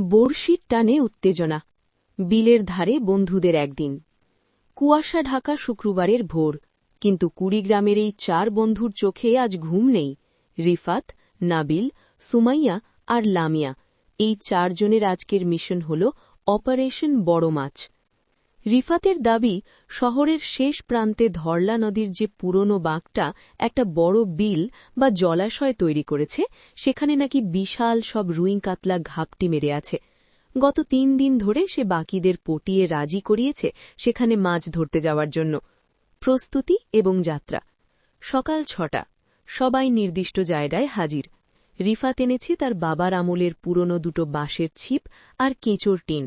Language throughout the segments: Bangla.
বড়শির টানে উত্তেজনা। বিলের ধারে বন্ধুদের একদিন। কুয়াশা ঢাকা শুক্রবারের ভোর, কিন্তু কুড়িগ্রামের এই 4 বন্ধুর চোখে আজ ঘুম নেই। রিফাত, নাবিল, সুমাইয়া আর লামিয়া, এই 4 জনের আজকের মিশন হল অপারেশন বড় মাছ। রিফাতের দাবি, শহরের শেষ প্রান্তে ধরলা নদীর যে পুরনো বাঁকটা একটা বড় বিল বা জলাশয় তৈরি করেছে, সেখানে নাকি বিশাল সব রুই কাতলা ঘাপটি মেরে আছে। গত 3 দিন ধরে সে বাকিদের পটিয়ে রাজি করিয়েছে সেখানে মাছ ধরতে যাওয়ার জন্য। প্রস্তুতি এবং যাত্রা। সকাল 6টা, সবাই নির্দিষ্ট জায়গায় হাজির। রিফাত এনেছে তার বাবার আমলের পুরনো 2 বাঁশের ছিপ আর কেঁচোর টিন।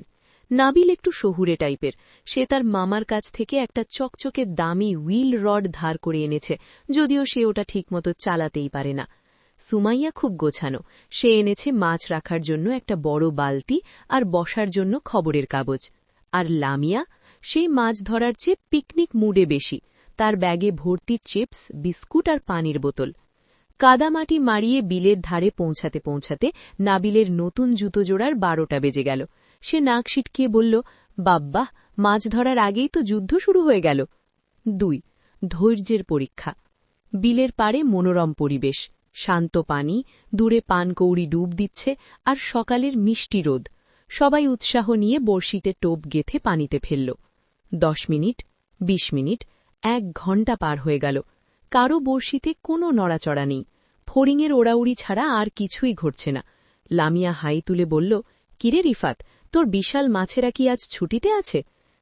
নাবিল একটু শহুরে টাইপের, সে তার মামার কাছ থেকে একটা চকচকে দামি হুইল রড ধার করে এনেছে, যদিও সে ওটা ঠিকমতো চালাতেই পারে না। সুমাইয়া খুব গোছানো, সে এনেছে মাছ রাখার জন্য একটা বড় বালতি আর বসার জন্য খবরের কাগজ। আর লামিয়া, সেই মাছ ধরার চেয়ে পিকনিক মুডে বেশি, তার ব্যাগে ভর্তি চিপস, বিস্কুট আর পানির বোতল। কাদামাটি মারিয়ে বিলের ধারে পৌঁছাতে পৌঁছাতে নাবিলের নতুন জুতো জোড়ার 12টা বেজে গেল। সে নাক সিটকিয়ে বলল, বাব্বাহ, মাছ ধরার আগেই তো যুদ্ধ শুরু হয়ে গেল। 2. ধৈর্যের পরীক্ষা। বিলের পাড়ে মনোরম পরিবেশ, শান্ত পানি, দূরে পানকৌড়ি ডুব দিচ্ছে আর সকালের মিষ্টি রোদ। সবাই উৎসাহ নিয়ে বড়শিতে টোপ গেথে পানিতে ফেলল। 10 মিনিট, 20 মিনিট, 1 ঘণ্টা পার হয়ে গেল। কারো বড়শিতে কোনো নড়াচড়া নেই, ফড়িংয়ের ওড়াউড়ি ছাড়া আর কিছুই ঘটছে না। লামিয়া হাই তুলে বলল, কিরে রিফাত, তোর বিশাল মাছেরা কি আজ ছুটিতে আছে?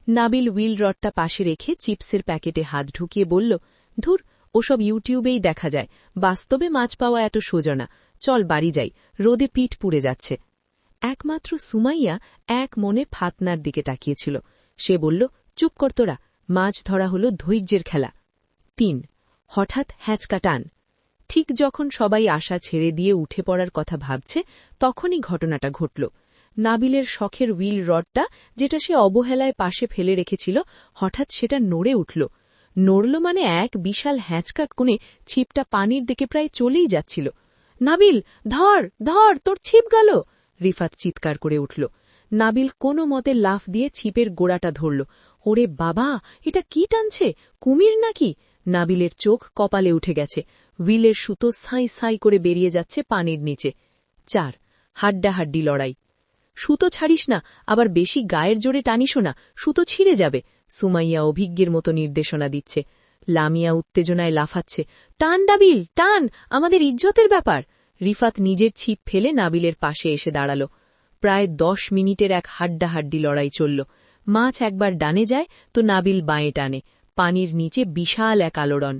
নাবিল হুইল রডটা পাশে রেখে চিপসের প্যাকেটে হাত ঢুকিয়ে বলল, ধুর, ওসব ইউটিউবেই দেখা যায়, বাস্তবে মাছ পাওয়া এত সোজা না, চল বাড়ি যাই, রোদে পিঠ পুড়ে যাচ্ছে। একমাত্র সুমাইয়া এক মনে ফাতনার দিকে তাকিয়েছিল। সে বলল, চুপ কর তোরা, মাছ ধরা হল ধৈর্যের খেলা। 3. হঠাৎ হ্যাঁচকা টান। ঠিক যখন সবাই আশা ছেড়ে দিয়ে উঠে পড়ার কথা ভাবছে, তখনই ঘটনাটা ঘটল। নাবিলের শখের হুইল রডটা, যেটা সে অবহেলায় পাশে ফেলে রেখেছিল, হঠাৎ সেটা নড়ে উঠল। নড়ল মানে এক বিশাল হ্যাঁচকাট কোণে ছিপটা পানির দিকে প্রায় চলেই যাচ্ছিল। নাবিল, ধর ধর, তোর ছিপ গেল! রিফাত চিৎকার করে উঠল। নাবিল কোনো মতে লাফ দিয়ে ছিপের গোড়াটা ধরল। ওরে বাবা, এটা কি টানছে, কুমির নাকি? নাবিলের চোখ কপালে উঠে গেছে। হুইলের সুতো সাঁই সাঁই করে বেরিয়ে যাচ্ছে পানির নিচে। 4. হাড্ডাহাড্ডি লড়াই। সুতো ছাড়িস না, আবার বেশি গায়ের জোরে টানিসও না, সুতো ছিঁড়ে যাবে। সুমাইয়া অভিজ্ঞের মতো নির্দেশনা দিচ্ছে। লামিয়া উত্তেজনায় লাফাচ্ছে, টান নাবিল, টান, আমাদের ইজ্জতের ব্যাপার। রিফাত নিজের ছিপ ফেলে নাবিলের পাশে এসে দাঁড়াল। প্রায় 10 মিনিটের এক হাড্ডাহাড্ডি লড়াই চলল। মাছ একবার ডানে যায় তো নাবিল বাঁয়ে টানে, পানির নিচে বিশাল এক আলোড়ন।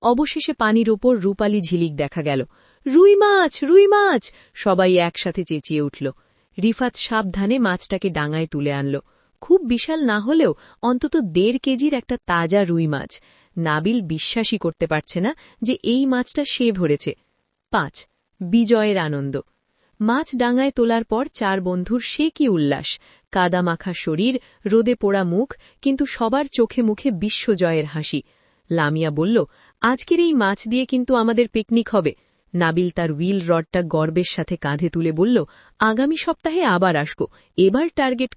অবশেষে পানির ওপর রূপালী ঝিলিক দেখা গেল। রুই মাছ, রুই মাছ! সবাই একসাথে চেঁচিয়ে উঠল। রিফাত সাবধানে মাছটাকে ডাঙায় তুলে আনল। খুব বিশাল না হলেও অন্তত 1.5 কেজির একটা তাজা রুই মাছ। নাবিল বিশ্বাসই করতে পারছে না যে এই মাছটা সে ধরেছে। 5. বিজয়ের আনন্দ। মাছ ডাঙায় তোলার পর 4 বন্ধুর সে কি উল্লাস! কাদা মাখা শরীর, রোদে পোড়া মুখ, কিন্তু সবার চোখে মুখে বিশ্বজয়ের হাসি। লামিয়া বলল, আজকের এই মাছ দিয়ে কিন্তু আমাদের পিকনিক হবে। নাবিল তার হুইল রডটা গর্বের সাথে কাঁধে তুলে বলল, আগামী সপ্তাহে আবার আসব, এবার টার্গেট